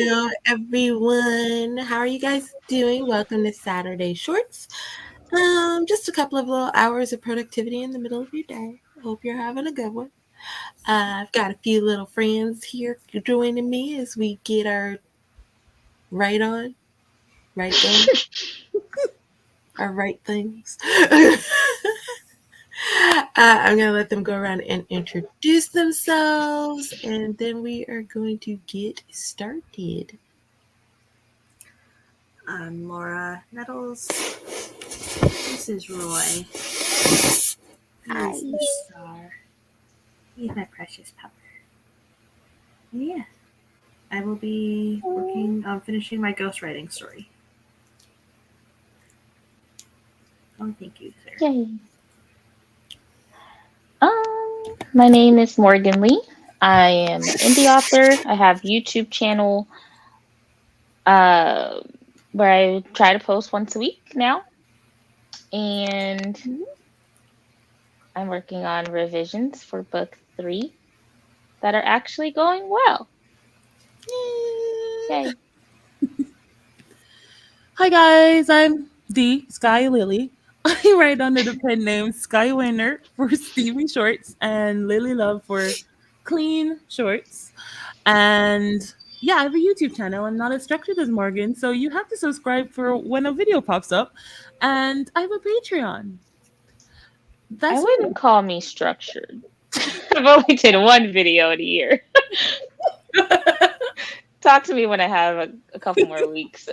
Hello, everyone. How are you guys doing? Welcome to Saturday Shorts. Just a couple of little hours of productivity in the middle of your day. Hope you're having a good one. I've got a few little friends here joining me as we get our right on, right going, our right things. I'm going to let them go around and introduce themselves, and then we are going to get started. I'm Laura Nettles. This is Roy. Hi. This is Star. He's my precious pup. And yeah, I will be working on finishing my ghostwriting story. Oh, thank you, sir. Yay. My name is Morgan Lee. I am an indie author. I have YouTube channel where I try to post once a week now. And I'm working on revisions for book 3 that are actually going well. Yay. Hi guys, I'm D Sky Lily. I write under the pen name Sky Winner for Stevie Shorts and Lily Love for Clean Shorts. And yeah, I have a YouTube channel. I'm not as structured as Morgan, so you have to subscribe for when a video pops up. And I have a Patreon. I wouldn't call me structured. I've only did one video in a year. Talk to me when I have a couple more weeks.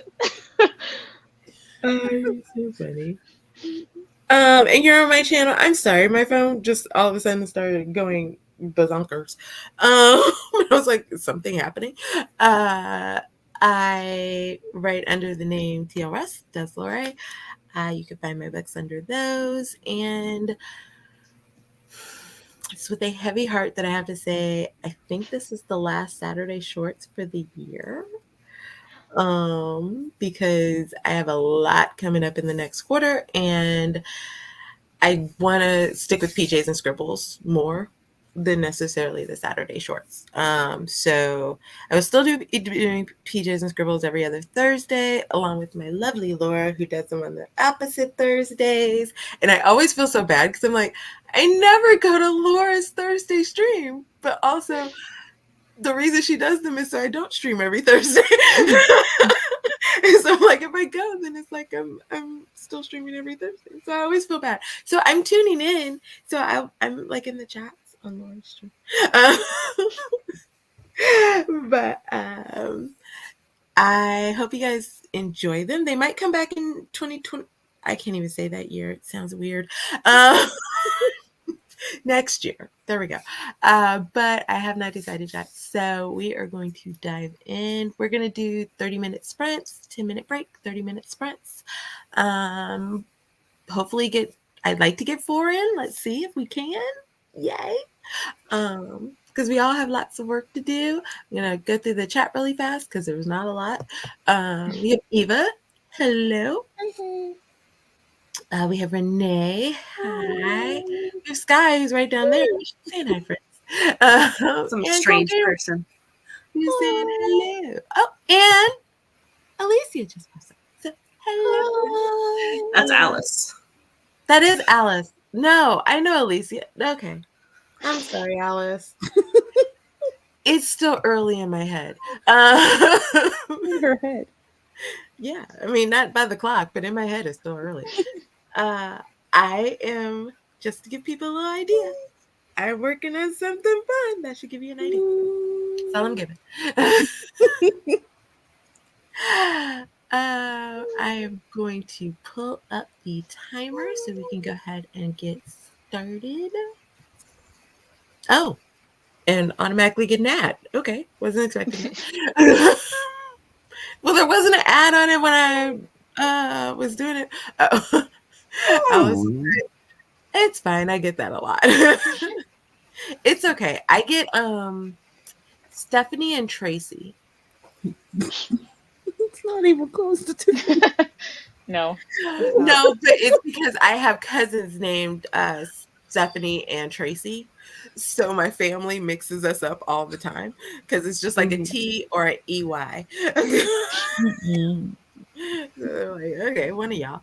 You're so funny. And you're on my channel. I'm sorry, my phone just all of a sudden started going bazonkers. I was like, is something happening? I write under the name TLS, Des Lorre. You can find my books under those. And it's with a heavy heart that I have to say, I think this is the last Saturday Shorts for the year. Because I have a lot coming up in the next quarter, and I want to stick with PJs and Scribbles more than necessarily the Saturday Shorts. So I will still doing PJs and Scribbles every other Thursday, along with my lovely Laura, who does them on the opposite Thursdays. And I always feel so bad because I'm like, I never go to Laura's Thursday stream, but also the reason she does them is so I don't stream every Thursday. So I'm like, if I go, then it's like I'm still streaming every Thursday. So I always feel bad. So I'm tuning in. So I'm like in the chats on Laura's stream. But I hope you guys enjoy them. They might come back in 2020. I can't even say that year. It sounds weird. Next year. There we go. But I have not decided yet. So we are going to dive in. We're going to do 30-minute sprints, 10-minute break, 30-minute sprints. Hopefully I'd like to get 4 in. Let's see if we can. Yay. Because we all have lots of work to do. I'm going to go through the chat really fast because there was not a lot. We have Eva. Hello. We have Renee. Hi. We have Sky, who's right down there. Say hi, friends. Some strange person. Who's saying hello? Oh, and Alicia just posted. So, hello. That's Alice. That is Alice. No, I know Alicia. Okay. I'm sorry, Alice. It's still early in my head. In her head. Yeah, I mean, not by the clock, but in my head, it's still early. I am, just to give people a little idea, I'm working on something fun that should give you an idea. That's all I'm giving. I am going to pull up the timer so we can go ahead and get started. Oh, and automatically get an ad. Okay, wasn't expecting that. Well, there wasn't an ad on it when I was doing it. It's fine. I get that a lot. It's okay. I get Stephanie and Tracy. It's not even close to 2. No. No, but it's because I have cousins named Stephanie and Tracy. So my family mixes us up all the time because it's just like a T or an EY. Mm-mm. So they're like, okay, one of y'all.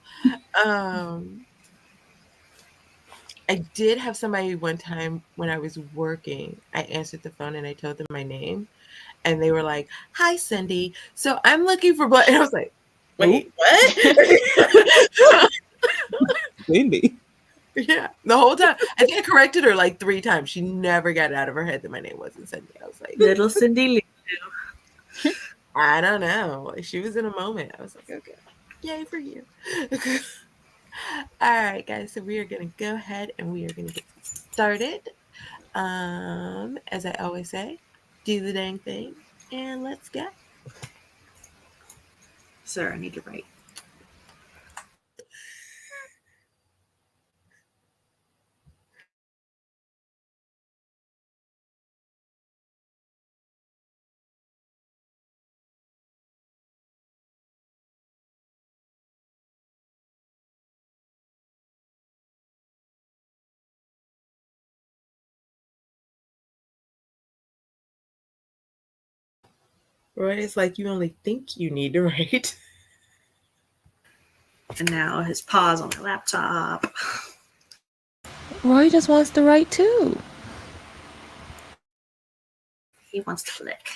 I did have somebody one time when I was working. I answered the phone and I told them my name, and they were like, "Hi, Cindy. So I'm looking for what?" And I was like, "Wait, what?" Cindy. Yeah, the whole time. I think I corrected her like 3 times. She never got it out of her head that my name wasn't Cindy. I was like, Little Cindy Lou. I don't know. Like, she was in a moment. I was like, okay, yay for you. All right, guys. So we are gonna go ahead and we are gonna get started. As I always say, do the dang thing and let's go. Sir, I need to write. Roy, it's like you only think you need to write. And now his paws on my laptop. Roy just wants to write too. He wants to flick.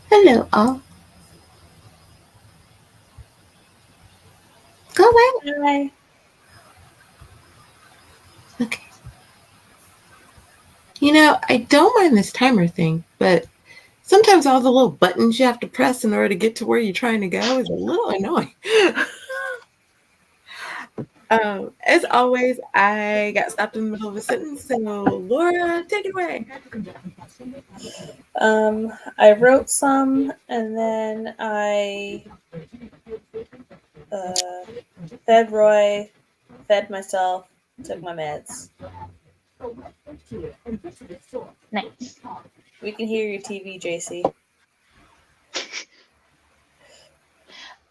Hello, all. Go away. Hi. Okay. I don't mind this timer thing, but sometimes all the little buttons you have to press in order to get to where you're trying to go is a little annoying. As always, I got stopped in the middle of a sentence, so Laura, take it away. I wrote some, and then I fed Roy, fed myself, took my meds. Nice. We can hear your TV, JC.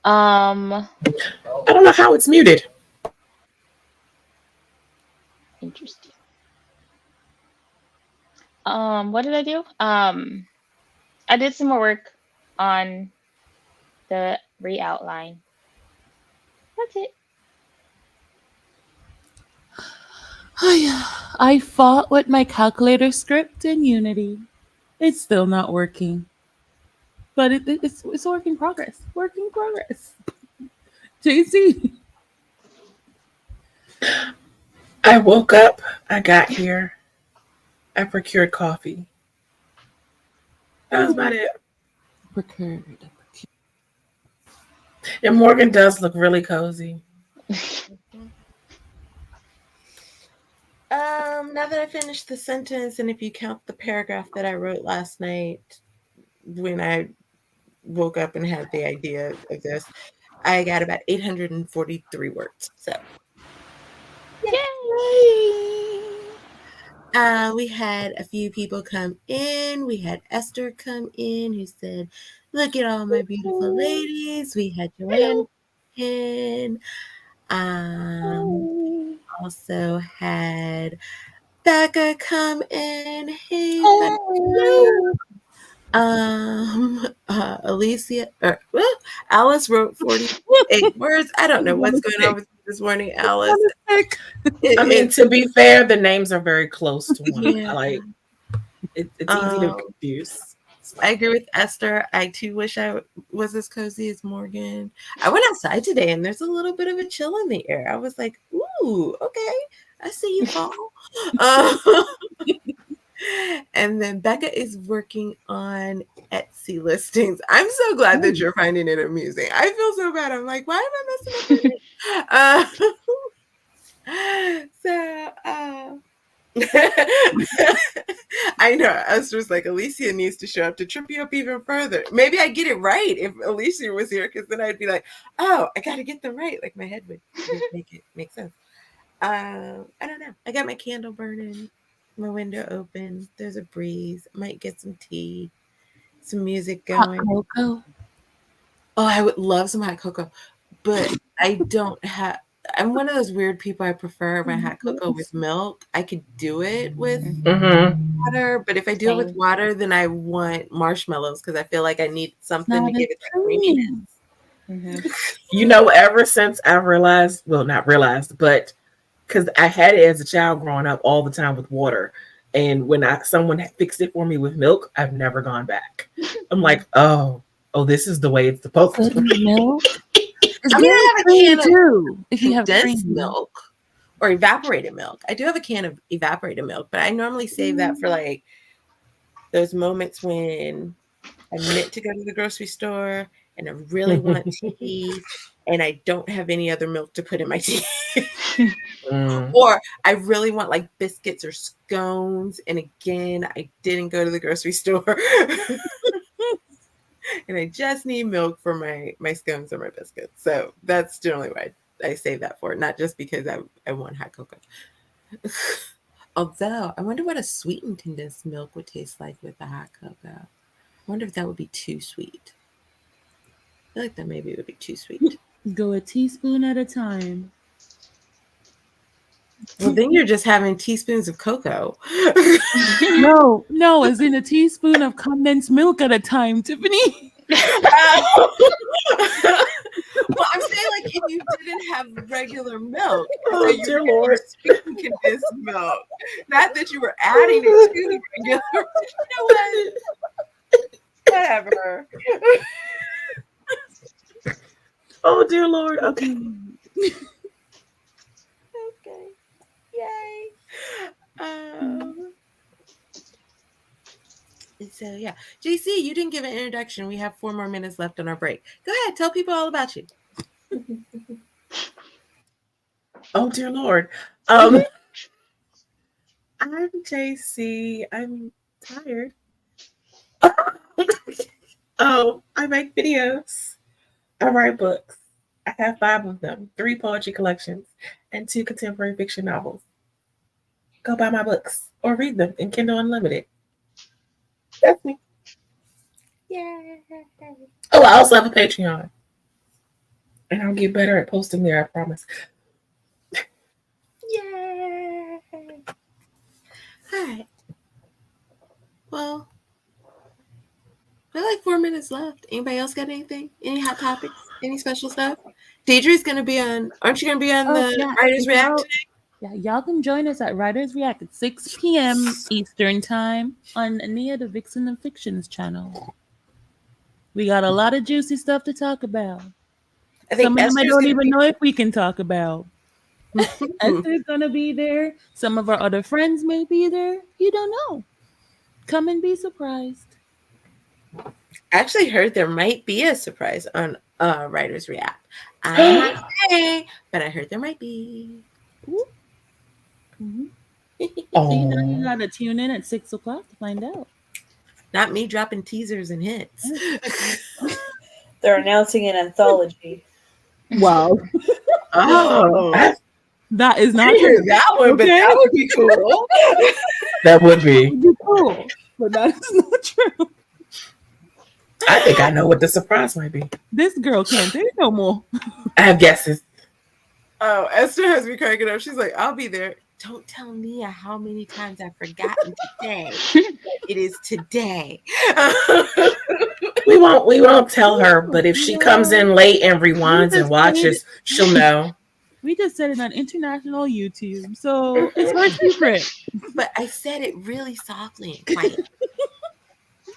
Um, I don't know how it's muted. interesting. What did I do? I did some more work on the re-outline. That's it. I fought with my calculator script in Unity. It's still not working. But it's work in progress. Work in progress. JC. I woke up, I got here, I procured coffee. That was about it. Procured. And Morgan does look really cozy. Now that I finished the sentence, and if you count the paragraph that I wrote last night when I woke up and had the idea of this, I got about 843 words. So, we had a few people come in. We had Esther come in who said, "Look at all my beautiful ladies." We had Joanne in. Also had Becca come in. Hey, Becca. Alicia or Alice wrote 48 words. I don't know what's going on with you this morning, Alice. I mean, to be fair, the names are very close to one another. Yeah. Like it's easy to confuse. I agree with Esther. I too wish I was as cozy as Morgan. I went outside today and there's a little bit of a chill in the air. I was like, ooh, okay, I see you fall. And then Becca is working on Etsy listings. I'm so glad that you're finding it amusing. I feel so bad. I'm like, why am I messing up I know Esther's like, Alicia needs to show up to trip you up even further. Maybe I get it right if Alicia was here, because then I'd be like, oh, I gotta get them right. Like my head would make sense. I don't know. I got my candle burning, my window open. There's a breeze. Might get some tea, some music going. Hot cocoa. Oh, I would love some hot cocoa, but I don't have. I'm one of those weird people. I prefer my hot cocoa with milk. I could do it with water, but if I do it with water, then I want marshmallows because I feel like I need something to give it that creaminess. Ever since I realized, well, not realized, but because I had it as a child growing up all the time with water. And when someone fixed it for me with milk, I've never gone back. I'm like, oh, this is the way it's supposed to be. Milk. I mean, I have a can of if you have condensed milk or evaporated milk. I do have a can of evaporated milk, but I normally save that for like those moments when I meant to go to the grocery store and I really want tea and I don't have any other milk to put in my tea. Or I really want like biscuits or scones. And again, I didn't go to the grocery store. And I just need milk for my scones or my biscuits. So that's generally why I save that for, not just because I want hot cocoa. Although, I wonder what a sweetened condensed milk would taste like with the hot cocoa. I wonder if that would be too sweet. I feel like that maybe would be too sweet. Go a teaspoon at a time. Well, then you're just having teaspoons of cocoa. No, as in a teaspoon of condensed milk at a time, Tiffany. Well, I'm saying like if you didn't have regular milk, Oh, so dear you Lord. sweetened condensed milk, not that you were adding it to the regular. You know what? Whatever. Oh dear Lord. Okay. Okay. Yay. So yeah, JC, you didn't give an introduction. We have 4 more minutes left on our break. Go ahead, tell people all about you. Oh dear Lord. I'm JC. I'm tired. I make videos. I write books. I have 5 of them, 3 poetry collections, and 2 contemporary fiction novels. Go buy my books or read them in Kindle Unlimited. That's me. Yay. Oh, I also have a Patreon. And I'll get better at posting there, I promise. Yay. All right. Well, we're like 4 minutes left. Anybody else got anything? Any hot topics? Any special stuff? Deidre's going to be on, aren't you going to be on the Writers React today? Yeah, y'all can join us at Writers React at 6 p.m. Eastern Time on Nia the Vixenoffiction's channel. We got a lot of juicy stuff to talk about. I think Some of them I Esther's don't gonna even know if we can talk about. Esther's gonna be there. Some of our other friends may be there. You don't know. Come and be surprised. I actually heard there might be a surprise on Writers React. I'm not saying, but I heard there might be. Mm-hmm. Oh. So you gotta tune in at 6 o'clock to find out. Not me dropping teasers and hints. They're announcing an anthology. Wow. Oh, That is I not didn't hear true. that one, but Okay. that would be cool. that would be. Would be cool, but that is not true. I think I know what the surprise might be. This girl can't think no more. I have guesses. Oh, Esther has me cracking up. She's like, I'll be there. Don't tell Nia how many times I've forgotten today. It is today. We won't tell her, but if she comes in late and rewinds and watches, she'll know. We just said it on international YouTube, so it's her secret. But I said it really softly and quiet.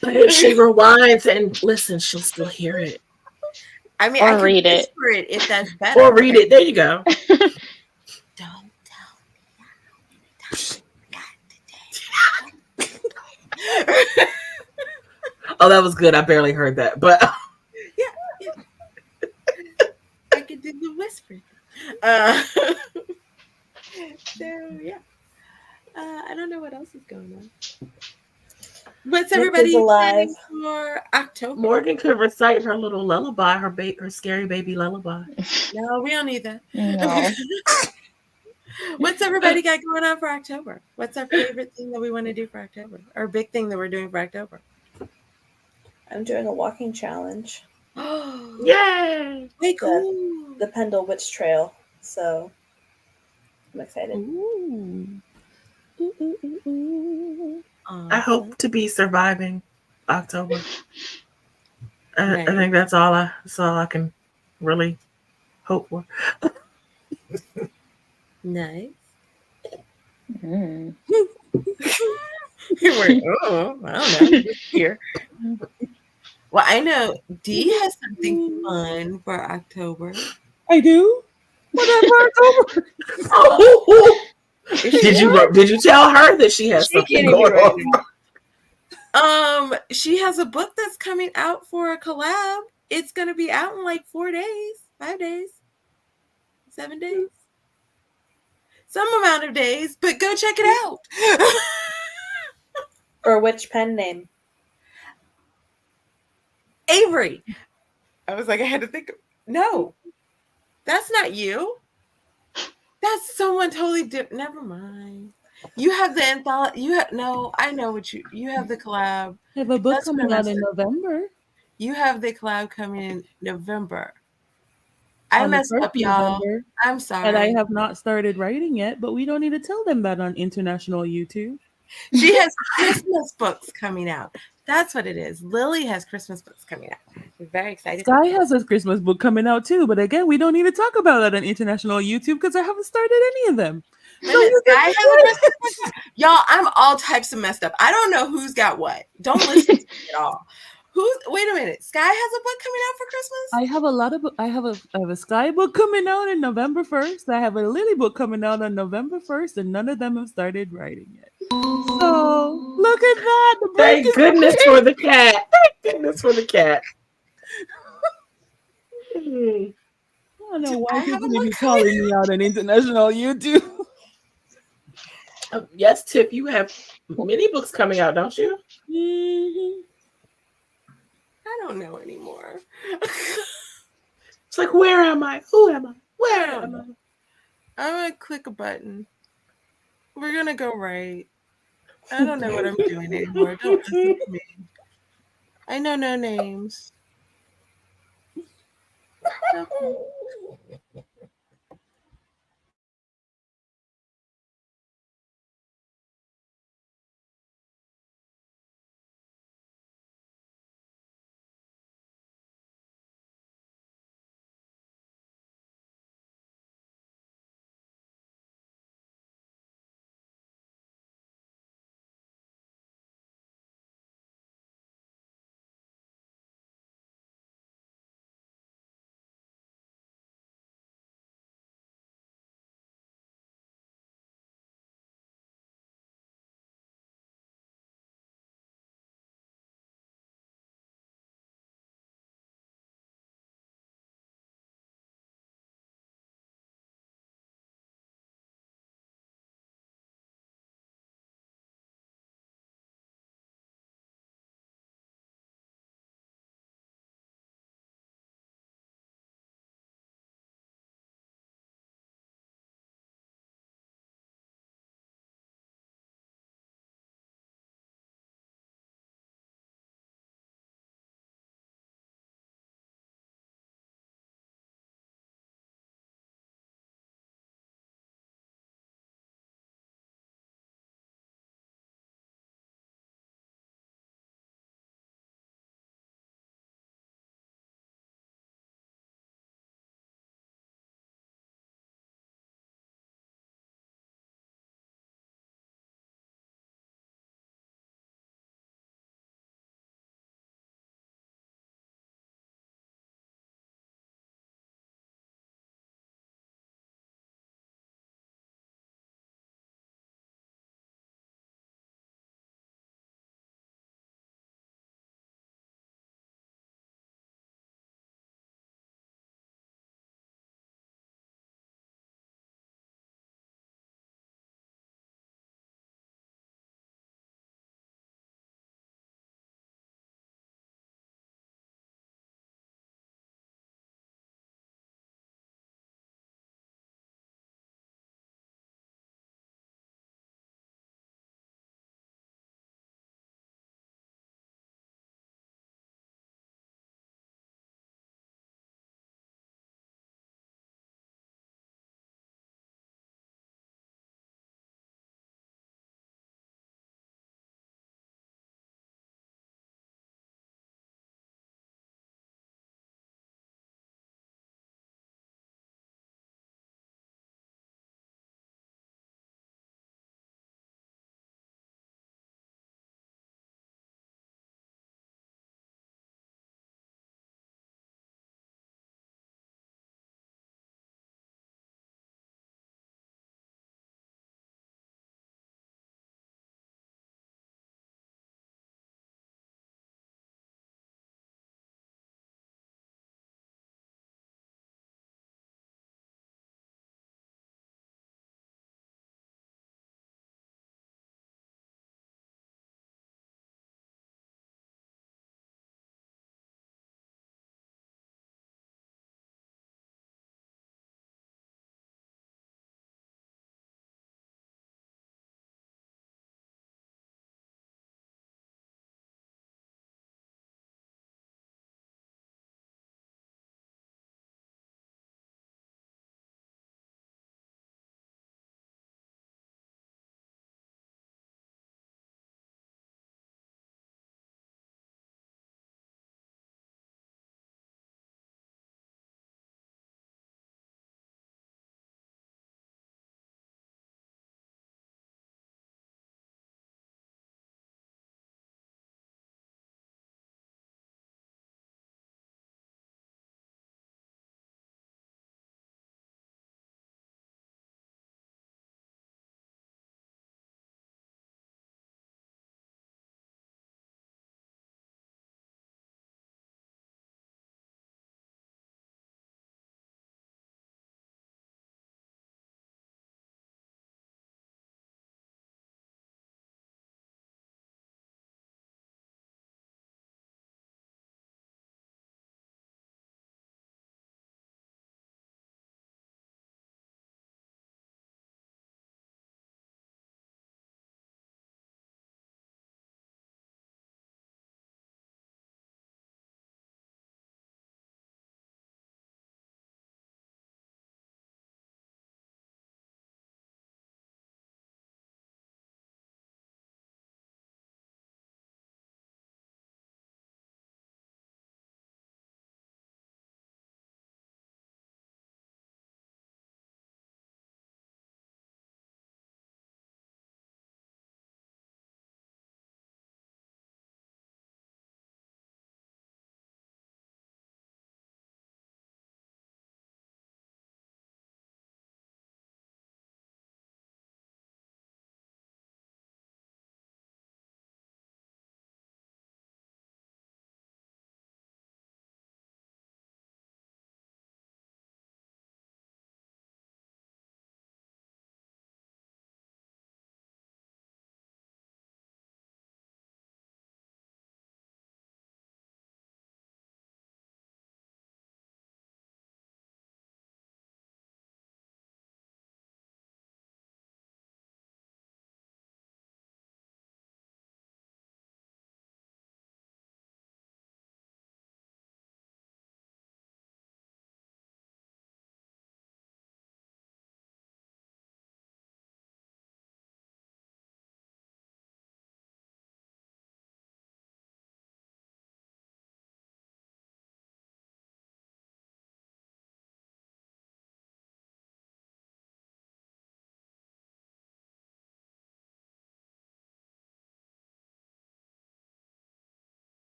But if she rewinds and listens, she'll still hear it. I mean, Or I can read it. whisper it if that's better. Or read it. There you go. Don't tell me how many times I forgot today. Oh, that was good. I barely heard that, but Yeah. I could do the whispering. So yeah. I don't know what else is going on. What's Nick everybody is alive. planning for October? Morgan could recite her little lullaby, her scary baby lullaby. No, we don't need that. No. What's everybody got going on for October? What's our favorite thing that we want to do for October? Our big thing that we're doing for October? I'm doing a walking challenge. Oh, Yay! way cool. The Pendle Witch Trail. So I'm excited. Ooh. Ooh, ooh, ooh, ooh. I hope to be surviving October. Nice. I think that's all I can really hope for. Nice. Mm. You were, oh, I don't know. Just here. Well, I know Dee has something fun for October. I do. Whatever October. Oh, did you tell her that she has She something can't going even write on? She has a book that's coming out for a collab. It's gonna be out in like 4 days, 5 days, 7 days, some amount of days. But go check it out. For which pen name? Avery. I was like, I had to think. No, that's not you. That's someone totally different. Never mind. You have the anthology. I know what you have the collab. I have a book That's coming what I out in November. You have the collab coming in November. I On the messed 1st up, y'all. November, I'm sorry. and I have not started writing yet, but we don't need to tell them that on international YouTube. She has Christmas books coming out. That's what it is. Lily has Christmas books coming out. We're very excited. Sky has a Christmas book coming out too, but again, we don't need to talk about that on international YouTube because I haven't started any of them. Sky has a Christmas book. Y'all, I'm all types of messed up. I don't know who's got what. Don't listen to me at all. Who's? Wait a minute. Sky has a book coming out for Christmas. I have a lot of I have a Sky book coming out on November 1st. I have a Lily book coming out on November 1st, and none of them have started writing yet. So look at that. The break Thank is goodness for the cat. Thank goodness for the cat. I don't know why I have people a need to book be calling me out on international YouTube. Yes, Tiff, you have many books coming out, don't you? Mhm. I don't know anymore. It's like, where am I? Who am I? I Where don't am I? know. I'm gonna click a button. We're gonna go right. I don't know what I'm doing anymore. Don't listen to me. I know no names. Okay.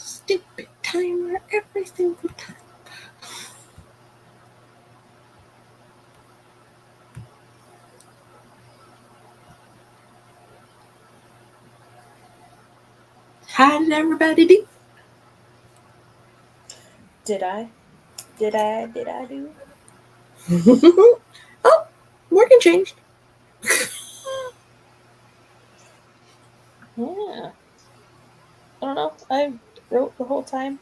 Stupid timer every single time. How did everybody do? Did I do? Oh, Morgan changed. Yeah. I don't know. I wrote the whole time.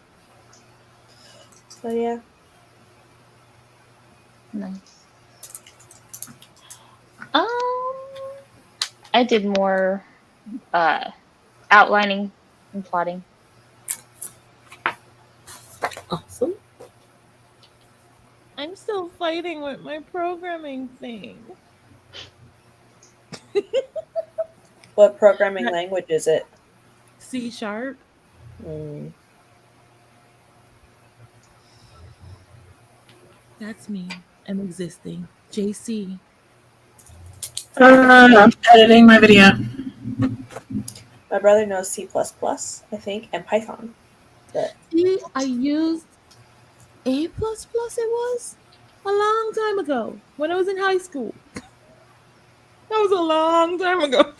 So yeah. Nice. I did more outlining and plotting. Awesome. I'm still fighting with my programming thing. What programming language is it? C#. Mm. That's me. I'm existing. JC. I'm editing my video. My brother knows C++, I think, and Python. But See, I used A++, it was a long time ago when I was in high school. That was a long time ago.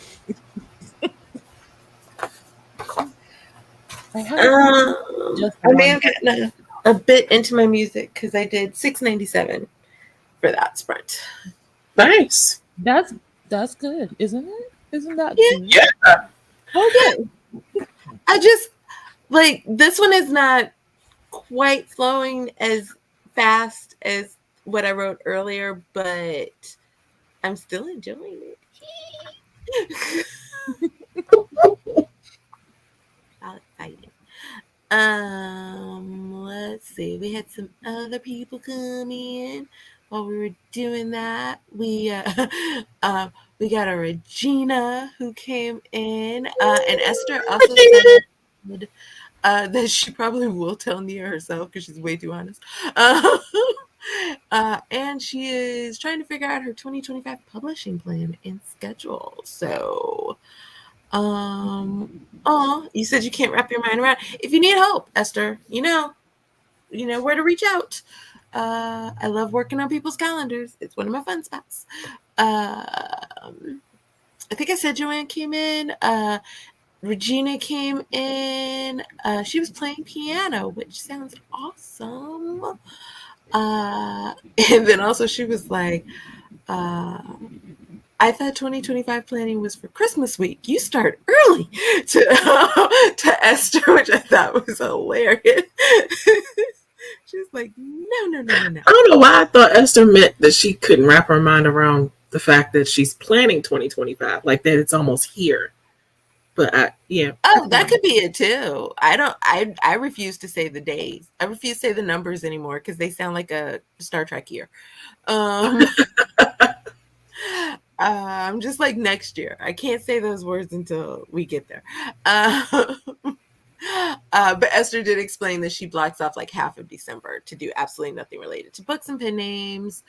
I have just I may one. have gotten a bit into my music because I did 697 for that sprint. Nice. That's good, isn't it? Isn't that Yeah. good? Yeah. Okay. I just like this one is not quite flowing as fast as what I wrote earlier, but I'm still enjoying it. How exciting. Let's see. We had some other people come in while we were doing that. We got a Regina who came in, and Esther also said that she probably will tell Nia herself because she's way too honest. And she is trying to figure out her 2025 publishing plan and schedule. So, you said you can't wrap your mind around. If you need help, Esther, you know where to reach out. I love working on people's calendars. It's one of my fun spots. I think I said Joanne came in. Regina came in. She was playing piano, which sounds awesome. And then also she was like, I thought 2025 planning was for Christmas week. You start early to Esther, which I thought was hilarious. She was like, no. I don't know why I thought Esther meant that she couldn't wrap her mind around the fact that she's planning 2025, like that it's almost here. But yeah. Oh, that could be it too. I refuse to say the days. I refuse to say the numbers anymore because they sound like a Star Trek year. I'm just like next year. I can't say those words until we get there. But Esther did explain that she blocks off like half of December to do absolutely nothing related to books and pen names,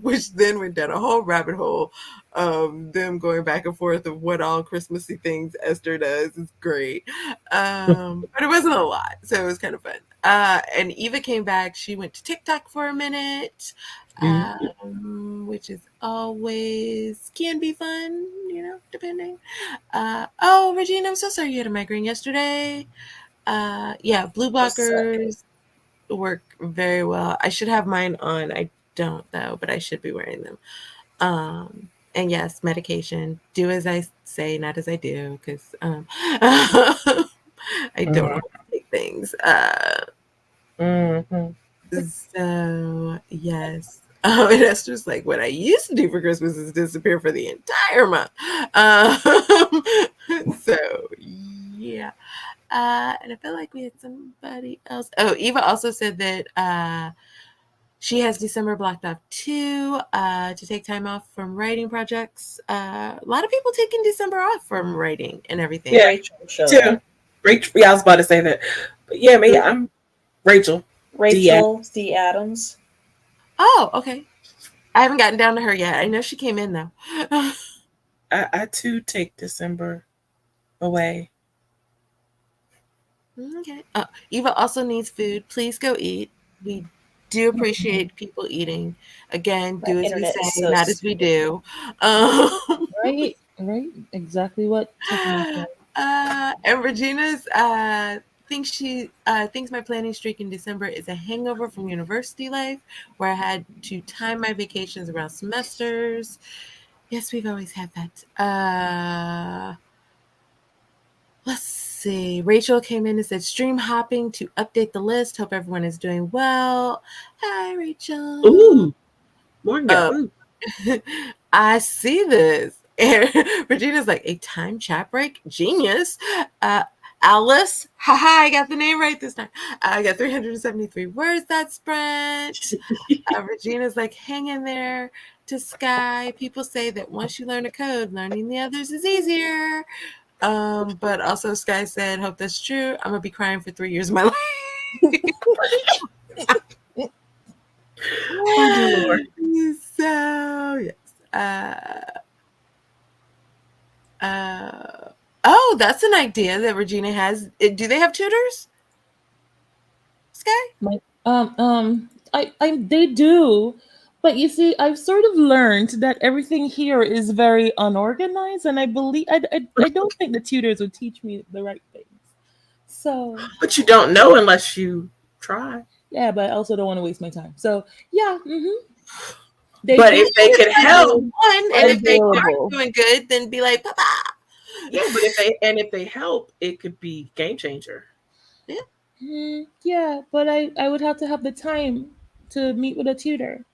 which then went down a whole rabbit hole of them going back and forth of what all Christmassy things Esther does. It's great. But it wasn't a lot, so it was kind of fun. And Eva came back. She went to TikTok for a minute, which is always can be fun, depending. Regina, I'm so sorry you had a migraine yesterday. Blue blockers work very well. I should have mine on. I don't though, but I should be wearing them. And yes, medication. Do as I say, not as I do, because I don't always take things. So yes. And Esther's like, what I used to do for Christmas is disappear for the entire month. So yeah. And I feel like we had somebody else. Oh, Eva also said that she has December blocked off too, to take time off from writing projects. A lot of people taking December off from writing and everything. Yeah, Rachel showed too. up. Rachel, yeah, I was about to say that. But yeah, maybe I'm Rachel. Rachel D. Adams. Oh, okay. I haven't gotten down to her yet. I know she came in though. I too take December away. Okay. Eva also needs food. Please go eat. We do appreciate people eating. Again, My do as we internet is say, so not as we stupid. do. Um, Right, right. Exactly what Tiffany said. and Regina's thinks my planning streak in December is a hangover from university life, where I had to time my vacations around semesters. Yes, we've always had that. Let's see. Rachel came in and said, stream hopping to update the list. Hope everyone is doing well. Hi, Rachel. Ooh, Morgan got Oh. food. I see this. And Regina's like, a time chat break? Genius. Alice, haha, I got the name right this time. I got 373 words that sprint. Regina's like, hang in there. To Sky, people say that once you learn a code, learning the others is easier. But also Sky said, hope that's true. I'm gonna be crying for 3 years of my life. Oh, dear Lord. So yes. Oh, that's an idea that Regina has. Do they have tutors? Sky? They do, but you see, I've sort of learned that everything here is very unorganized, and I believe I don't think the tutors would teach me the right things. So But you don't know unless you try. yeah, but I also don't want to waste my time. So yeah, But if they could help, One, and if they available. aren't doing good, then be like, Papa. yeah. But if they help, it could be game changer. Yeah, but I would have to have the time to meet with a tutor.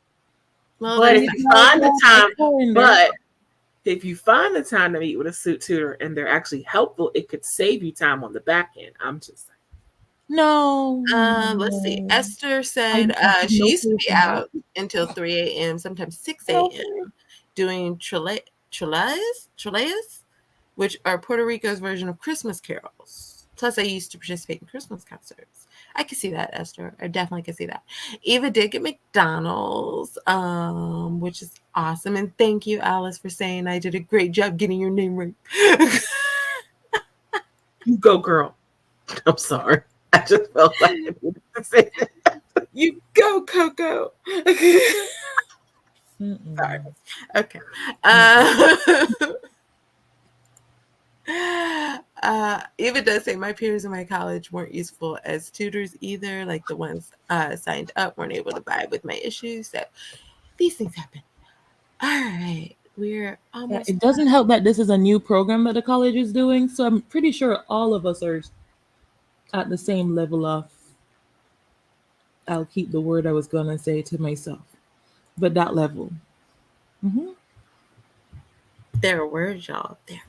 Well, But there's if that. you find the time, calendar. but if you find the time to meet with a suit tutor and they're actually helpful, it could save you time on the back end. I'm just saying. No. Let's see. Esther said I she no used to be proof of out until 3 a.m., sometimes 6 a.m., doing trilayas, which are Puerto Rico's version of Christmas carols. Plus, I used to participate in Christmas concerts. I can see that, Esther. I definitely can see that. Eva did get McDonald's, which is awesome. And thank you, Alice, for saying I did a great job getting your name right. You go, girl. I'm sorry. I just felt like I needed to say that. You go, Coco. Sorry. Okay. Eva does say my peers in my college weren't useful as tutors either. Like the ones signed up weren't able to vibe with my issues. So these things happen. All right. We're almost. It doesn't help that this is a new program that the college is doing, so I'm pretty sure all of us are at the same level of. I'll keep the word I was gonna say to myself, but that level. There are words, y'all. There.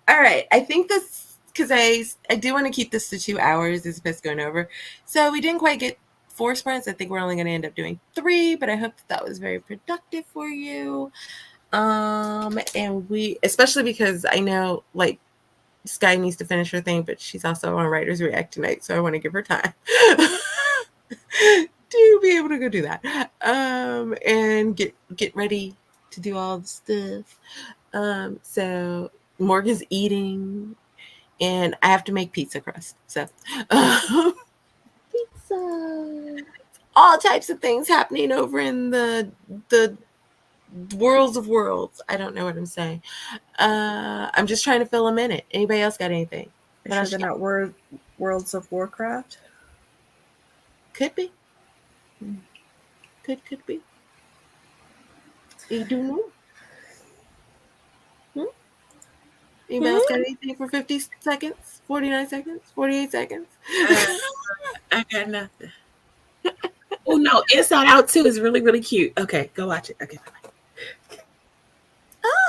All right. I think this, because I do want to keep this to 2 hours as opposed to going over. So we didn't quite get 4 sprints. I think we're only going to end up doing 3, but I hope that was very productive for you. And we, especially because I know like Sky needs to finish her thing, but she's also on Writers React tonight, so I want to give her time to be able to go do that. And get ready to do all the stuff. So Morgan's eating, and I have to make pizza crust. So Pizza. all types of things happening over in the worlds of worlds. I don't know what I'm saying. I'm just trying to fill a minute. Anybody else got anything? You sure they're not Worlds of Warcraft? Could be. Could be. You do know. Anybody else got anything for 50 seconds? 49 seconds? 48 seconds? I got nothing. Oh no, Inside Out 2 is really, really cute. Okay, go watch it. Okay, bye.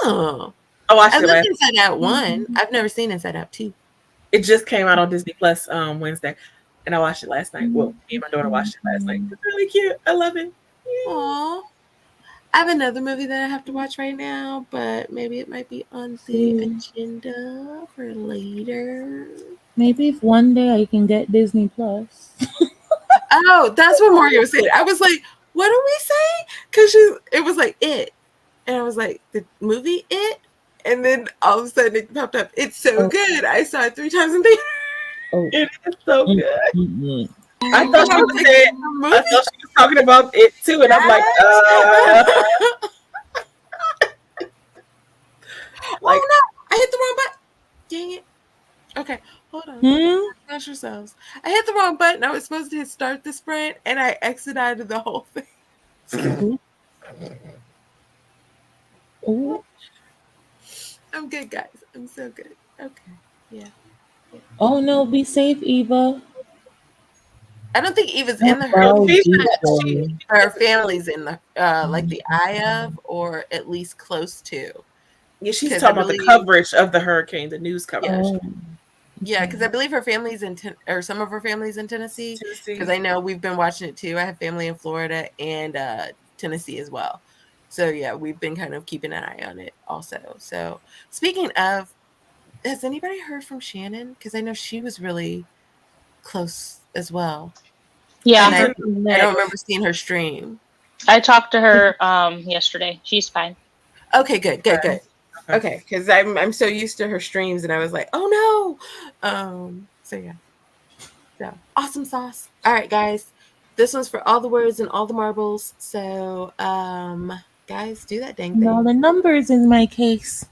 Oh. I watched I it looked last. Inside Out 1. I've never seen Inside Out 2. It just came out on Disney Plus Wednesday, and I watched it last night. Well, me and my daughter watched it last night. It's really cute. I love it. Aww. I have another movie that I have to watch right now, but maybe it might be on the agenda for later. Maybe if one day I can get Disney Plus. Oh, that's what Morgan was saying. I was like, what are we saying? Because it was like It. And I was like, the movie It? And then all of a sudden it popped up. It's so good. I saw it 3 times in theater. Oh. It is so good. Mm-mm. I thought she I was was like, saying, "The movie?" I thought she was talking about it too, and I'm like, like, oh no, I hit the wrong button. Dang it. Okay, hold on. Hmm? Watch yourselves. I hit the wrong button. I was supposed to hit start the sprint and I exited the whole thing. Ooh. I'm good, guys. I'm so good. Okay. Yeah. Oh no, be safe, Eva. I don't think Eva's in Not the well, hurricane. Val she Decoy. Her family's in the like the eye of, or at least close to. yeah, she's 'Cause I talking about the believe- coverage of the hurricane, the news coverage. Oh. Yeah, because I believe her family's in or some of her family's in Tennessee. Tennessee. Because I know we've been watching it too. I have family in Florida and Tennessee as well. So yeah, we've been kind of keeping an eye on it also. So speaking of, has anybody heard from Shannon? Because I know she was really close as well. Yeah, And She's her, in the I neck. don't remember seeing her stream. I talked to her yesterday. She's fine. Okay, good. Okay. Okay, because I'm so used to her streams, and I was like, oh no. So yeah. So awesome sauce. All right, guys. This one's for all the words and all the marbles. So guys, do that dang And all thing. the numbers in my case.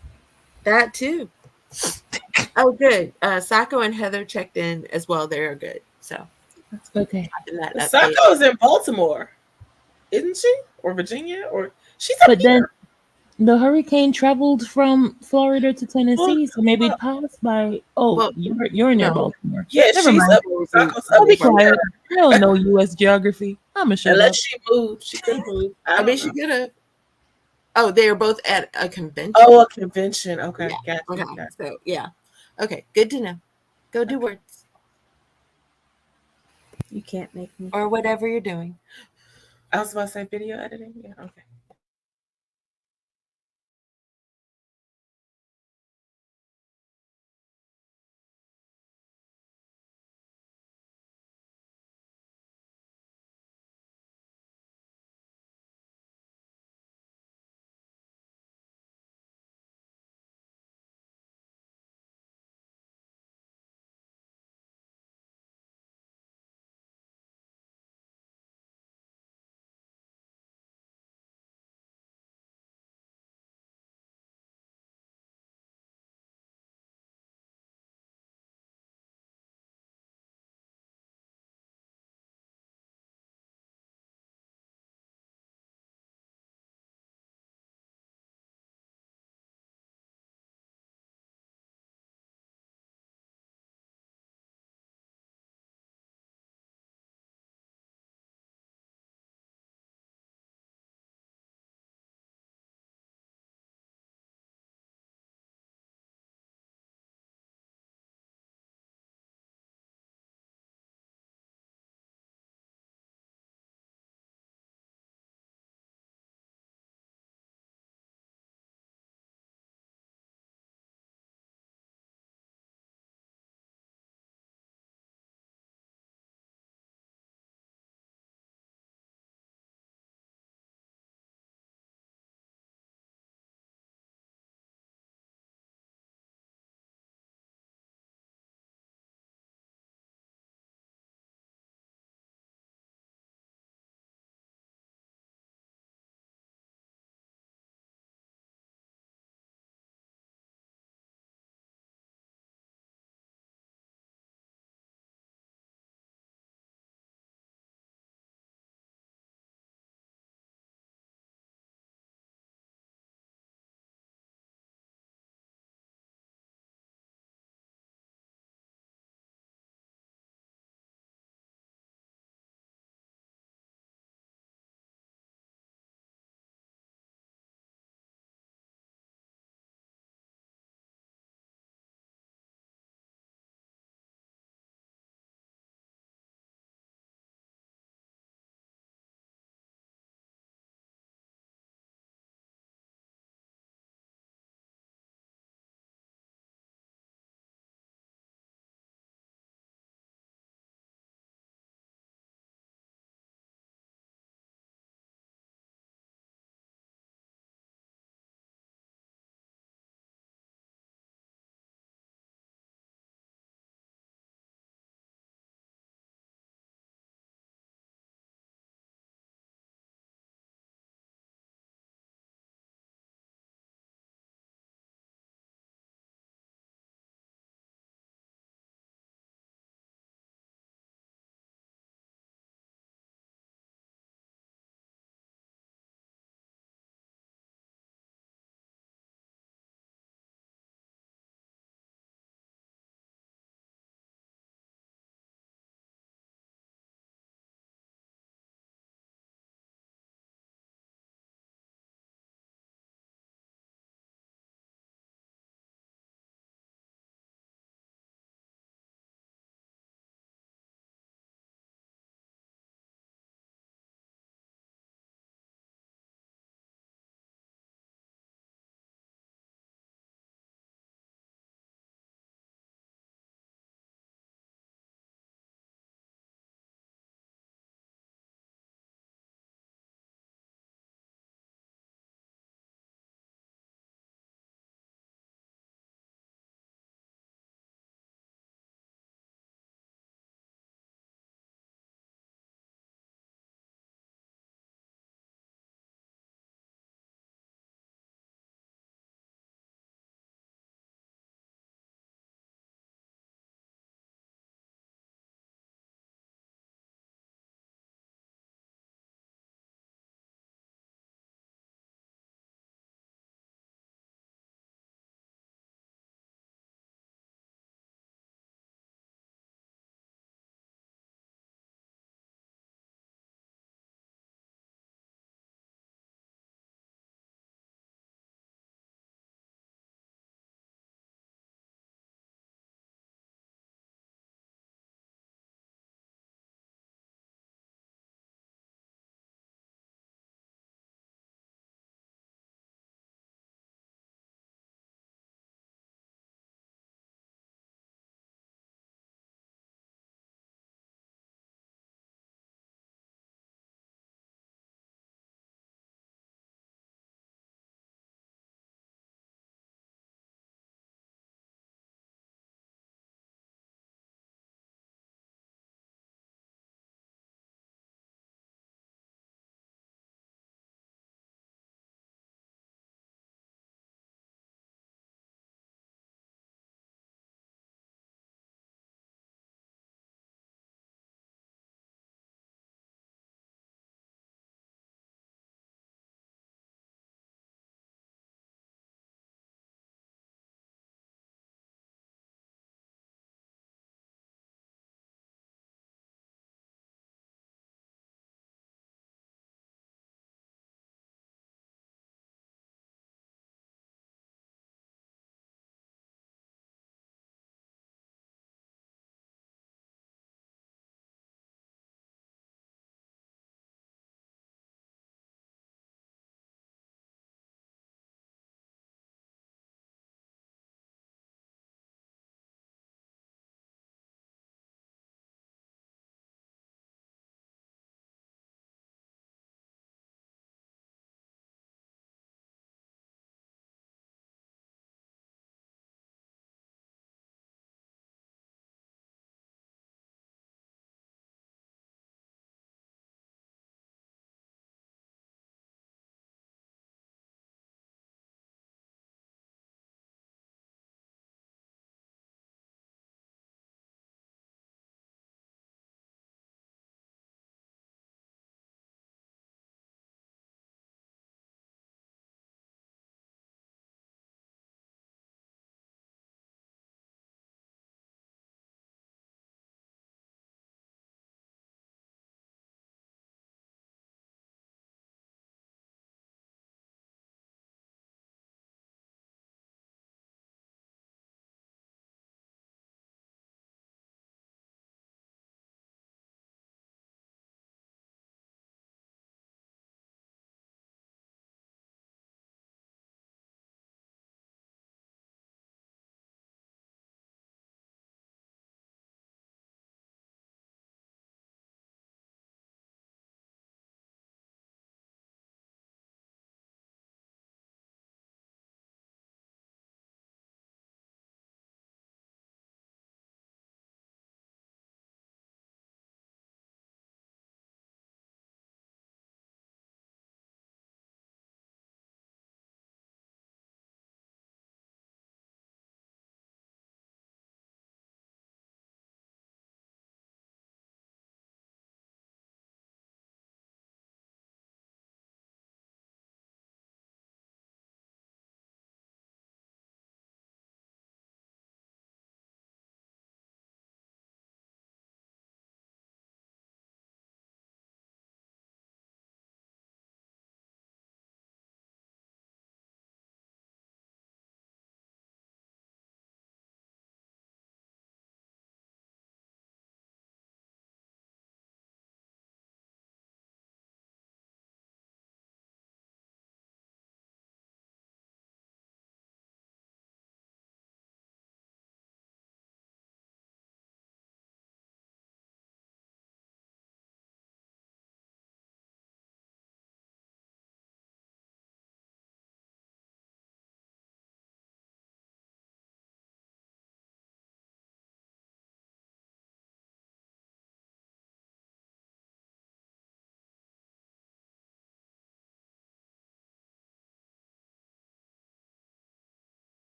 That too. Oh, good. Sako and Heather checked in as well. They're good. So Okay. in that update. Sako is in Baltimore, isn't she? Or Virginia? Or she's up But here. then the hurricane traveled from Florida to Tennessee, so maybe it well- passed by. Oh, well, you're near no. Baltimore. Yeah, Never she's mind. up. Sako's I'll up be here. quiet. I don't know U.S. geography. I'ma shut Unless up. she moved. She could have moved. I don't mean, she know. could have. Oh, they are both at a convention. Oh, a convention. Okay, Yeah. gotcha. Okay. Gotcha. So yeah. Okay. Good to know. Go do words You can't make me. or whatever you're doing. I was about to say video editing. Yeah, okay.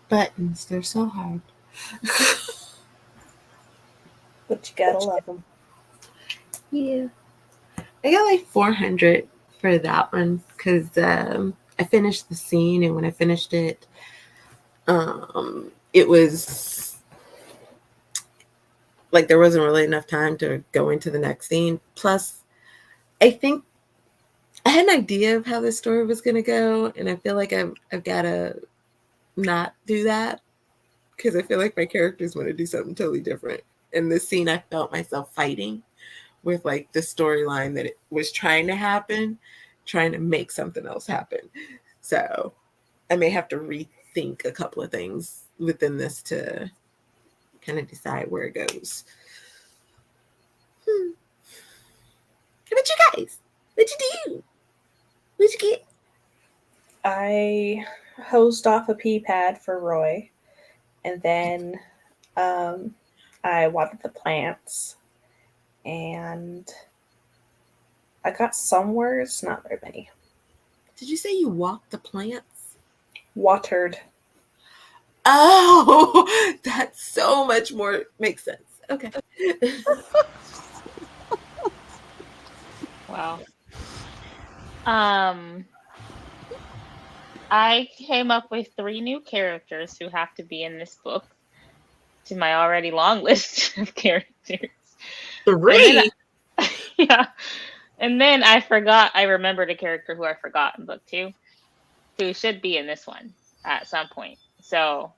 Buttons, they're so hard. But you gotta love them. Yeah. I got like 400 for that one because I finished the scene, and when I finished it, it was like there wasn't really enough time to go into the next scene. Plus, I think I had an idea of how this story was going to go, and I feel like I've got to not do that because I feel like my characters want to do something totally different. In this scene, I felt myself fighting with like the storyline that it was trying to happen, trying to make something else happen. So I may have to rethink a couple of things within this to kind of decide where it goes. How about you guys? What'd you do? What'd you get? I hosed off a pea pad for Roy, and then I watered the plants, and I got some words, not very many. Did you say you walked the plants? Watered. Oh, that's so much more makes sense. Okay. Wow. I came up with 3 new characters who have to be in this book to my already long list of characters. 3? Yeah. And then I remembered a character who I forgot in book 2 who should be in this one at some point. So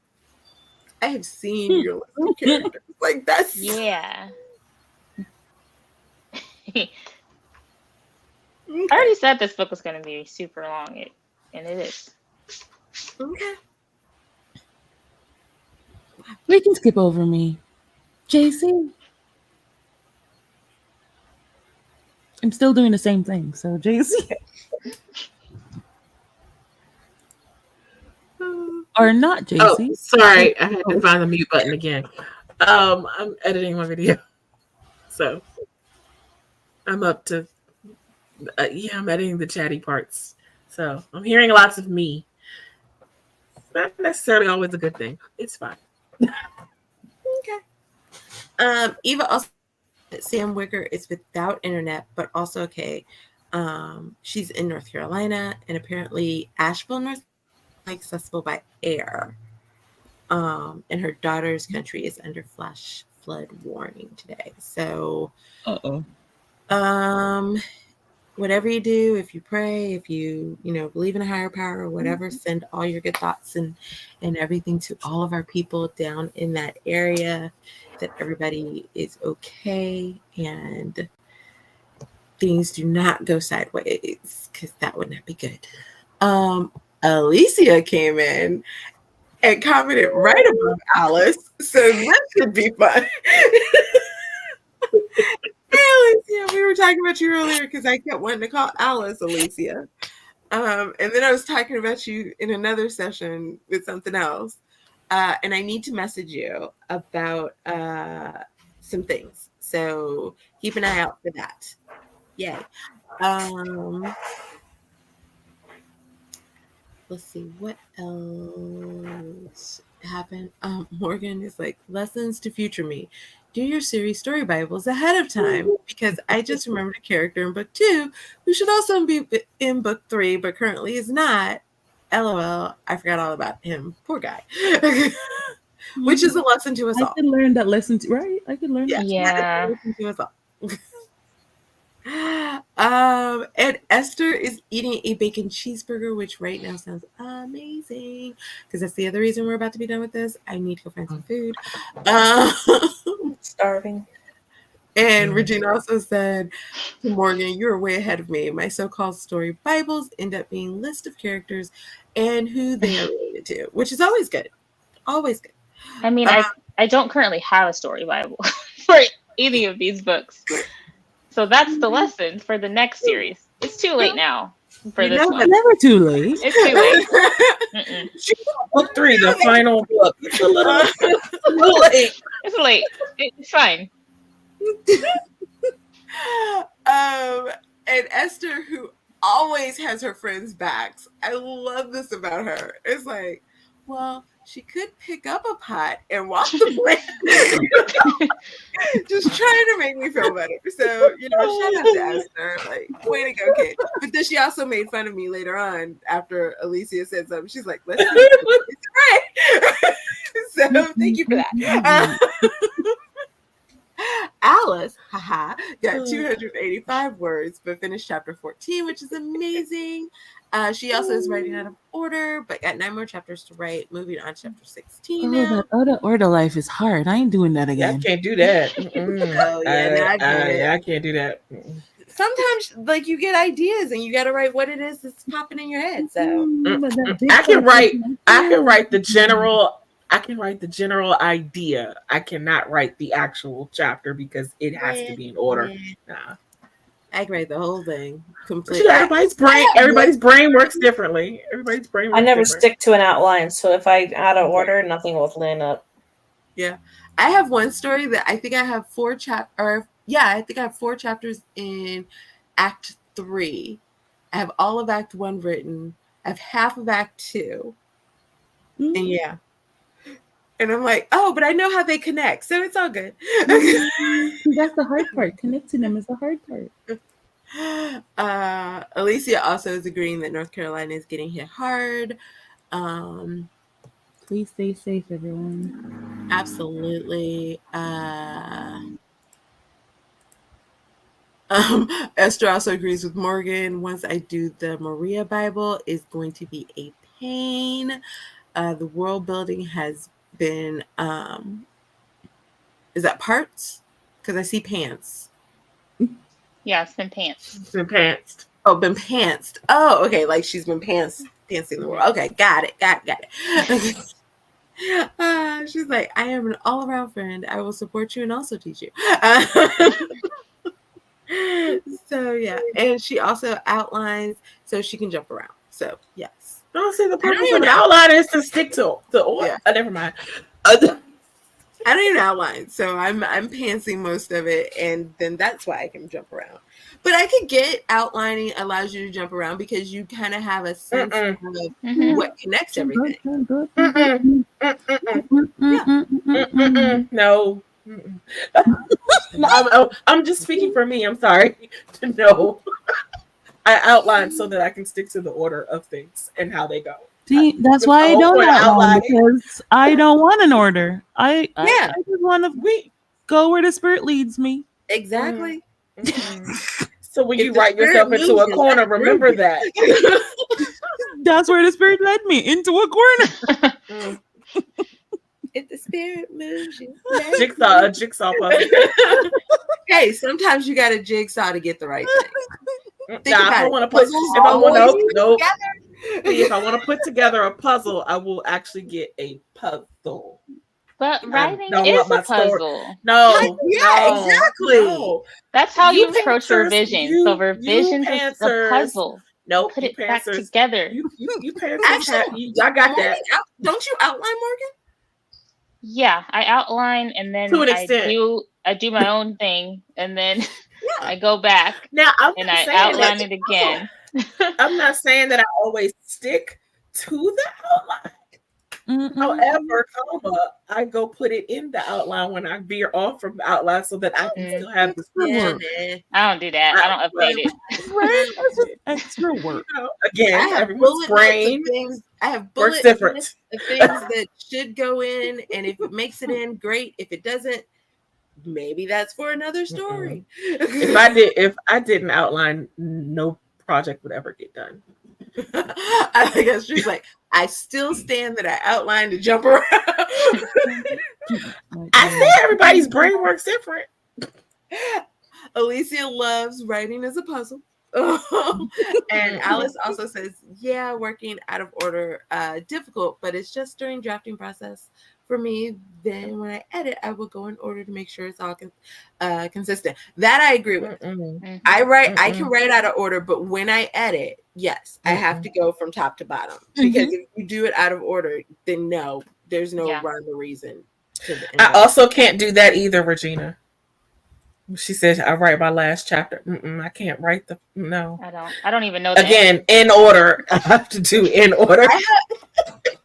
I have seen your list of characters. Like that's yeah. I already said this book was going to be super long, and it is. Okay. We can skip over me. JC. I'm still doing the same thing. So JC. Or not JC. Oh, sorry. I had to find the mute button again. I'm editing my video. So I'm up to, I'm editing the chatty parts. So I'm hearing lots of me. Not necessarily always a good thing. It's fine. Okay. Eva also Sam Wicker is without internet, but also okay. She's in North Carolina, and apparently Asheville, North Carolina, is accessible by air. And her daughter's country is under flash flood warning today. So, whatever you do, if you pray, if you believe in a higher power or whatever, send all your good thoughts and everything to all of our people down in that area, that everybody is okay and things do not go sideways, because that would not be good. Alicia came in and commented right above Alice, so that should be fun. Hey, Alicia, we were talking about you earlier because I kept wanting to call Alice Alicia. And then I was talking about you in another session with something else. And I need to message you about some things. So keep an eye out for that. Yay. Let's see what else happened. Morgan is like, lessons to future me. Do your series story Bibles ahead of time, because I just remembered a character in book 2 who should also be in book 3, but currently is not. LOL, I forgot all about him. Poor guy. Which is a lesson to us all. I can learn that lesson too, right? I can learn that. Yeah. Lesson to us all. And Esther is eating a bacon cheeseburger, which right now sounds amazing, because that's the other reason we're about to be done with this. I need to go find some food. Starving. And Regina also said to Morgan, you're way ahead of me. My so-called story Bibles end up being list of characters and who they are related to, which is always good. Always good. I mean, I don't currently have a story Bible for any of these books. So that's the lesson for the next series. It's too late now for this one. Never too late. It's too late. Book 3, the final book. It's a little late. It's late. It's fine. And Esther, who always has her friends' backs. I love this about her. It's like, well, she could pick up a pot and walk the plant. Just trying to make me feel better. So, shout out to Esther. Like, way to go, kid. But then she also made fun of me later on after Alicia said something. She's like, listen, it's right. So thank you for that. Alice, got 285 words, but finished chapter 14, which is amazing. She also is writing out of order, but got 9 more chapters to write. Moving on to chapter 16 now. That other order life is hard. I ain't doing that Yeah, I again. can't do that. Oh, yeah, I can't do that. Sometimes, like, you get ideas and you got to write what it is that's popping in your head. So I can write the general. I can write the general idea. I cannot write the actual chapter because it has to be in order. Nah. I can write the whole thing completely. Everybody's brain works differently. I never stick to an outline, so if I out of order, nothing will land up. Yeah, I have one story that I think I have 4 chapters in Act 3. I have all of Act 1 written. I have half of Act 2. And yeah. And I'm like, oh, but I know how they connect, so it's all good. That's the hard part. Connecting them is the hard part. Alicia also is agreeing that North Carolina is getting hit hard. Please stay safe, everyone. Absolutely. Esther also agrees with Morgan. Once I do the Maria Bible, is going to be a pain. The world building has been is that parts? Because I see pants. Yeah, it's been pants. It's been pantsed. Oh, been pantsed. Oh, okay, like she's been pantsing the world. Okay, got it. She's like, I am an all-around friend. I will support you and also teach you. So yeah, and she also outlines so she can jump around. So yes. Don't see the purpose of an outline is to stick to order. Yeah. Never mind. I don't even outline, so I'm pantsing most of it, and then that's why I can jump around. But I could get outlining allows you to jump around because you kind of have a sense of what connects everything. No. I'm just speaking for me. I'm sorry. No. I outline so that I can stick to the order of things and how they go. See, that's why I don't outline, because I don't want an order. I just want to go where the spirit leads me. Exactly. So when you write yourself into a corner, remember that. That's where the spirit led me, into a corner. If the spirit moves you. A jigsaw puzzle. Hey, sometimes you got a jigsaw to get the right thing. If I want to put together a puzzle, I will actually get a puzzle. But writing is a puzzle. Exactly. No. That's how you approach revision. So revision is a puzzle. Nope. Put it back together. You actually, I got that. Don't you outline, Morgan? Yeah, I outline and then to an extent. I do my own thing and then I go back now and I outline it again. I'm not saying that I always stick to the outline. However, I go put it in the outline when I veer off from the outline so that I can still have the work. I don't do that. I don't update it. Right? That's just extra work. Again, everyone's brain I have bullet different. The things that should go in, and if it makes it in, great. If it doesn't, maybe that's for another story. If I didn't outline, no project would ever get done. I guess she's like, I still stand that I outlined to jump around. I said everybody's brain works different. Alicia loves writing as a puzzle. And Alice also says, yeah, working out of order, difficult, but it's just during drafting process for me. Then when I edit, I will go in order to make sure it's all consistent. That I agree with. I can write out of order, but when I edit, yes, I have to go from top to bottom, because if you do it out of order, then no, there's no rhyme or reason to the end. I also can't do that either, Regina. She says I write my last chapter. I can't write no. I don't even know that. Again, in order. I have to do in order.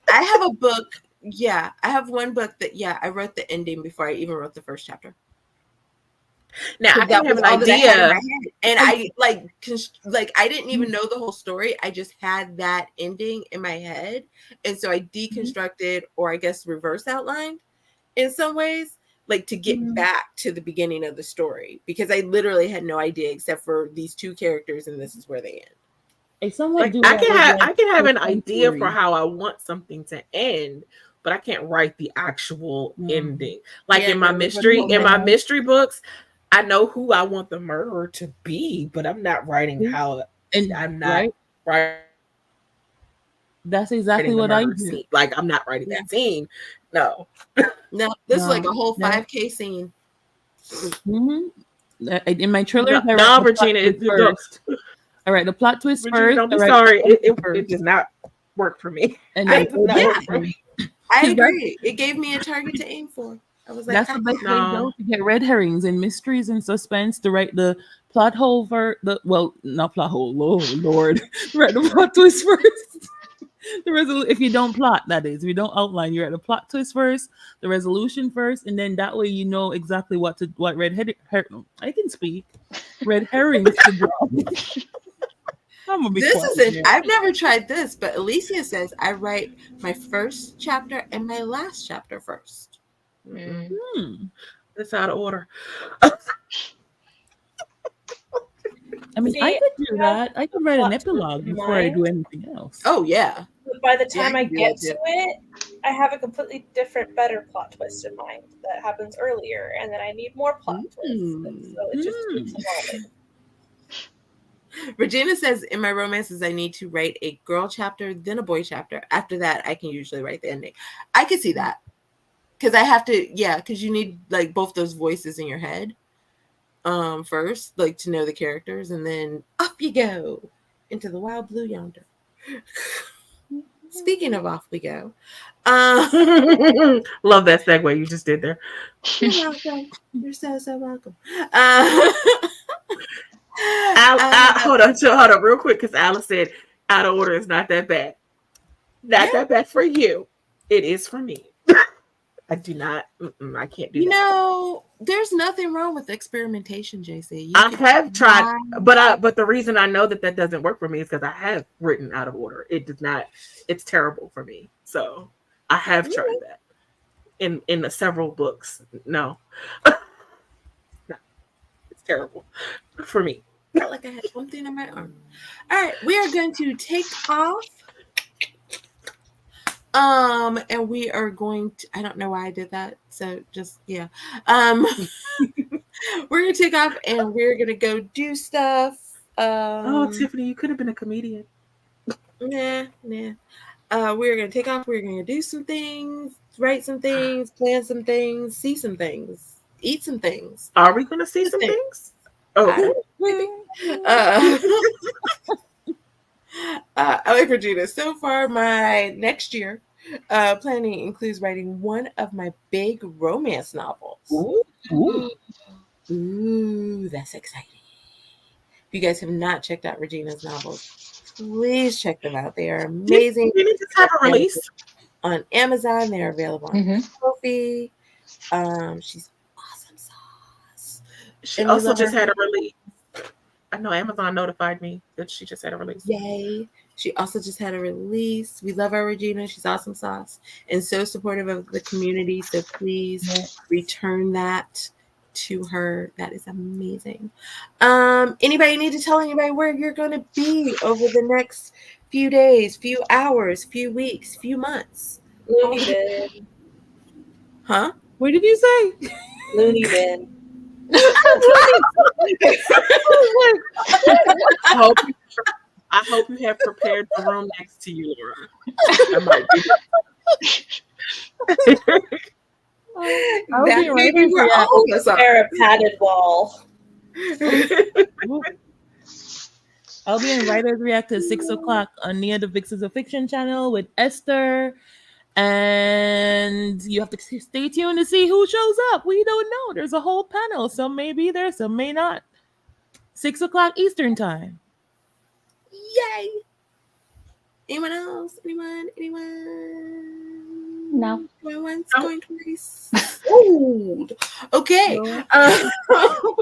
I have a book Yeah, I have one book that I wrote the ending before I even wrote the first chapter. Now I That can have was an all that I had in my idea. head. And I I didn't even know the whole story. I just had that ending in my head. And so I deconstructed, or I guess reverse outlined in some ways, like to get back to the beginning of the story, because I literally had no idea except for these two characters and this is where they end. I somewhat Like do I that can with, have like, I can have an Christian idea for stories. how I want something to end, but I can't write the actual ending. Like Yeah, in my no, mystery books, I know who I want the murderer to be, but I'm not writing how And I'm not right, that's exactly writing the what I murder do. scene. Like I'm not writing that scene. No. No, this is like No, a whole no. 5K scene. In my thrillers, I write No, the plot Regina, twist first. I write the plot twist Regina, first. don't be I write sorry. the ending It first. does not work for me. And I- then it yeah. works for me. I 'Cause agree. It gave me a target to aim for. I was like, That's the best way No. though, to get red herrings and mysteries and suspense, to write the plot hole for not plot hole, oh Lord. Write the plot twist first. If you don't plot, that is, if you don't outline, you write the plot twist first, the resolution first, and then that way you know exactly what red I can speak. Red herrings to drop. I'm gonna be this quiet isn't, now. I've never tried this, but Alicia says I write my first chapter and my last chapter first. It's out of order. I mean, I could do that. I could write an epilogue before I do anything else. Oh yeah. But by the time I I can do get that to too. it, I have a completely different, better plot twist in mind that happens earlier, and then I need more plot twists. And so it just keeps evolving. Regina says in my romances, I need to write a girl chapter, then a boy chapter. After that, I can usually write the ending. I could see that. Because I have to, because you need like both those voices in your head first, like to know the characters, and then off you go into the wild blue yonder. Speaking of off we go. Love that segue you just did there. You're welcome. You're so welcome. Hold on real quick, because Alice said out of order is not that bad. Not that bad for you. It is for me. I do not. I can't do that. You know, there's nothing wrong with experimentation, JC. I have tried, but the reason I know that doesn't work for me is because I have written out of order. It does not. It's terrible for me. So I have tried that in several books. No, it's terrible for me. Felt like I had one thing on my arm. All right, we are going to take off. And we are going to, I don't know why I did that. So just, we're going to take off and we're going to go do stuff. Tiffany, you could have been a comedian. Nah. We're going to take off. We're going to do some things, write some things, plan some things, see some things, eat some things. Are we going to see some things? Oh, maybe. Regina, so far my next year planning includes writing one of my big romance novels. Ooh, that's exciting. If you guys have not checked out Regina's novels, please check them out. They are amazing. Did you just have a release on Amazon? They're available on Kofi. She's awesome sauce. She also just had a release. I know Amazon notified me that she just had a release. Yay. She also just had a release. We love our Regina. She's awesome sauce and so supportive of the community. So please return that to her. That is amazing. Anybody need to tell anybody where you're going to be over the next few days, few hours, few weeks, few months? Looney Bin. Huh? What did you say? Looney Bin. I hope you have prepared the room next to you, Laura. I might That maybe we're all a padded wall. I'll be in Writers React at 6:00 on Nia the Vixenoffiction channel with Esther. And you have to stay tuned to see who shows up. We don't know. There's a whole panel. Some may be there, some may not. 6:00 Eastern time. Yay! Anyone else? Anyone? No. My one's Oh. going to be sold. Okay. No.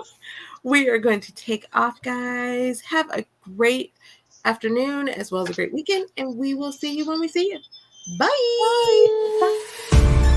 We are going to take off, guys. Have a great afternoon as well as a great weekend, and we will see you when we see you. Bye. Bye.